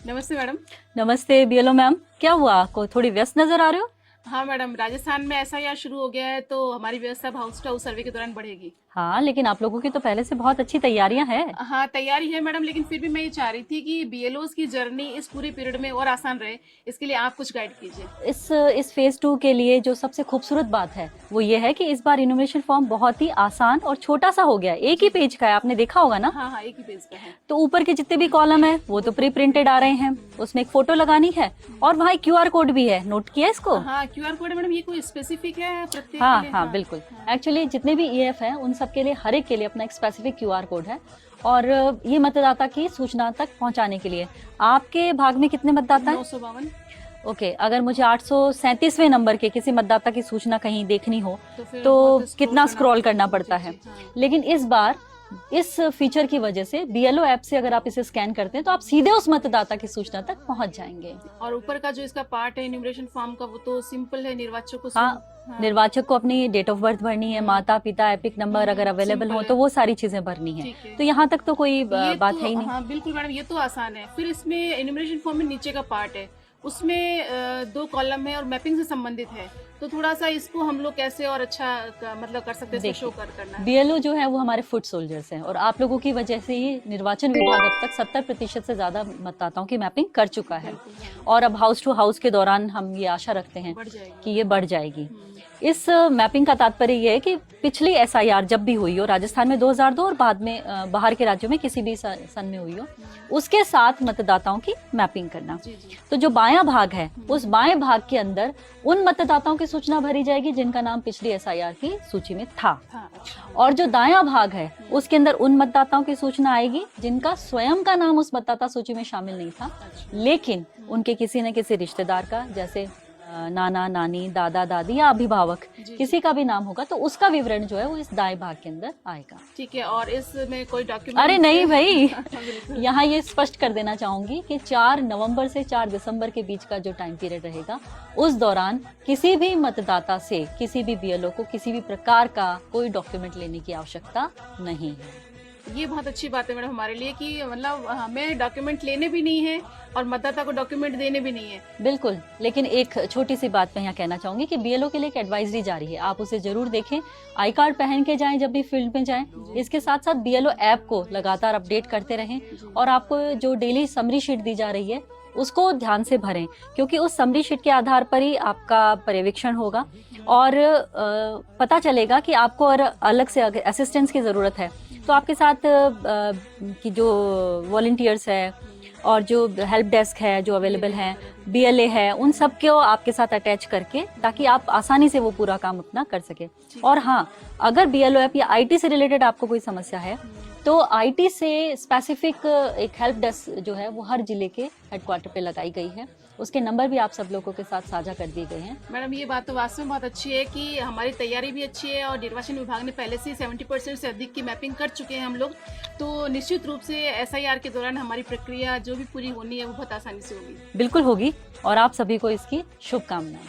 नमस्ते मैडम। नमस्ते BLO ma'am, क्या हुआ? को थोड़ी व्यस्त नजर आ रहे हो? हाँ मैडम, राजस्थान में एसआईआर शुरू हो गया है तो हमारी व्यवस्था अब हाउस टू हाउस सर्वे के दौरान बढ़ेगी। हाँ, लेकिन आप लोगों की तो पहले से बहुत अच्छी तैयारियां हैं। हाँ तैयारी है मैडम, लेकिन फिर भी मैं ये चाह रही थी कि बीएलओस की जर्नी इस पूरे पीरियड में और आसान रहे, इसके लिए आप कुछ गाइड कीजिए। इस फेज 2 के लिए जो सबसे खूबसूरत बात है वो ये है कि इस बार इनोवेशन फॉर्म बहुत ही आसान और छोटा सा हो गया है। एक ही पेज का है, आपने देखा होगा ना? हाँ हाँ, एक ही पेज का है। तो ऊपर के जितने भी कॉलम है वो तो प्री प्रिंटेड आ रहे हैं, उसमें एक फोटो लगानी है और वहाँ क्यूआर कोड भी है। नोट किया इसको? हाँ क्यूआर कोड है मैडम, ये कोई स्पेसिफिक है प्रत्येक हाँ के लिए? हाँ बिल्कुल। एक्चुअली जितने भी ईएफ हैं उन सब के लिए, हर एक के लिए अपना एक स्पेसिफिक क्यूआर कोड है और ये मतदाता की सूचना तक पहुंचाने के लिए। आपके भाग में कितने मतदाता हैं? 952। ओके, अगर मुझे 837वें नंबर के किसी मतदाता की सूचना कहीं देखनी हो फिर तो बहुत कितना स्क्रॉल करना पड़ता जी, है। जी, हाँ। लेकिन इस बार इस फीचर की वजह से बीएलओ ऐप से अगर आप इसे स्कैन करते हैं तो आप सीधे उस मतदाता की सूचना तक पहुंच जाएंगे। और ऊपर का जो इसका पार्ट है इन्यूमरेशन फॉर्म का, वो तो सिंपल है, निर्वाचक को हाँ, निर्वाचक को अपनी डेट ऑफ बर्थ भरनी है, माता पिता एपिक नंबर अगर अवेलेबल हो तो वो सारी चीजें भरनी है। तो यहाँ तक तो कोई बात है ही नहीं। हाँ बिल्कुल मैडम, ये तो आसान है। फिर इसमें इन्यूमरेशन फॉर्म में नीचे का पार्ट है, उसमें 2 कॉलम है और मैपिंग से संबंधित है, तो थोड़ा सा इसको हम लोग कैसे और अच्छा मतलब कर सकते हैं, शो करना है। बीएलओ जो है वो हमारे फुट सोल्जर्स हैं और आप लोगों की वजह से ही निर्वाचन विभाग अब तक 70% से ज्यादा मतदाताओं की मैपिंग कर चुका है और अब हाउस टू हाउस के दौरान हम ये आशा रखते हैं कि ये बढ़ जाएगी। इस मैपिंग का तात्पर्य ये है कि पिछली एसआईआर जब भी हुई हो, राजस्थान में 2002 और बाद में बाहर के राज्यों में किसी भी सन में हुई हो, उसके साथ मतदाताओं की मैपिंग करना। तो जो बायां भाग है उस बाएं भाग के अंदर उन मतदाताओं की सूचना भरी जाएगी जिनका नाम पिछली एसआईआर की सूची में था। और जो दायां भाग है उसके अंदर उन मतदाताओं की सूचना आएगी जिनका स्वयं का नाम उस मतदाता सूची में शामिल नहीं था, लेकिन उनके किसी न किसी रिश्तेदार का, जैसे नाना नानी दादा दादी या अभिभावक, किसी का भी नाम होगा तो उसका विवरण जो है वो इस दाएं भाग के अंदर आएगा। ठीक है। और इसमें कोई डॉक्यूमेंट? अरे नहीं भाई, यहाँ ये स्पष्ट कर देना चाहूंगी कि 4 नवंबर से 4 दिसंबर के बीच का जो टाइम पीरियड रहेगा उस दौरान किसी भी मतदाता से, किसी भी बीएलओ को किसी भी प्रकार का कोई डॉक्यूमेंट लेने की आवश्यकता नहीं है। ये बहुत अच्छी बात है मैडम हमारे लिए कि मतलब हमें डॉक्यूमेंट लेने भी नहीं है और मतदाता को डॉक्यूमेंट देने भी नहीं है। बिल्कुल, लेकिन एक छोटी सी बात मैं यहाँ कहना चाहूंगी कि बीएलओ के लिए एक एडवाइजरी जारी है, आप उसे जरूर देखें। आई कार्ड पहन के जाएं जब भी फील्ड में जाएं। इसके साथ साथ बीएलओ ऐप को लगातार अपडेट करते रहें और आपको जो डेली समरी शीट दी जा रही है उसको ध्यान से भरें, क्योंकि उस समरी शीट के आधार पर ही आपका पर्यवेक्षण होगा और पता चलेगा कि आपको और अलग से असिस्टेंस की जरूरत है तो आपके साथ की जो वॉलंटियर्स है और जो हेल्प डेस्क है जो अवेलेबल है, बीएलए है, उन सब को आपके साथ अटैच करके ताकि आप आसानी से वो पूरा काम अपना कर सके। और हाँ, अगर बीएलओ ऐप या आईटी से रिलेटेड आपको कोई समस्या है तो आईटी से स्पेसिफिक एक हेल्प डेस्क जो है वो हर जिले के हेडक्वार्टर पे लगाई गई है, उसके नंबर भी आप सब लोगों के साथ साझा कर दिए गए हैं। मैडम ये बात तो वास्तव में बहुत अच्छी है कि हमारी तैयारी भी अच्छी है और निर्वाचन विभाग ने पहले से 70% से अधिक की मैपिंग कर चुके हैं हम लोग, तो निश्चित रूप से एसआईआर के दौरान हमारी प्रक्रिया जो भी पूरी होनी है वो बहुत आसानी से होगी। बिल्कुल होगी और आप सभी को इसकी शुभकामनाएं।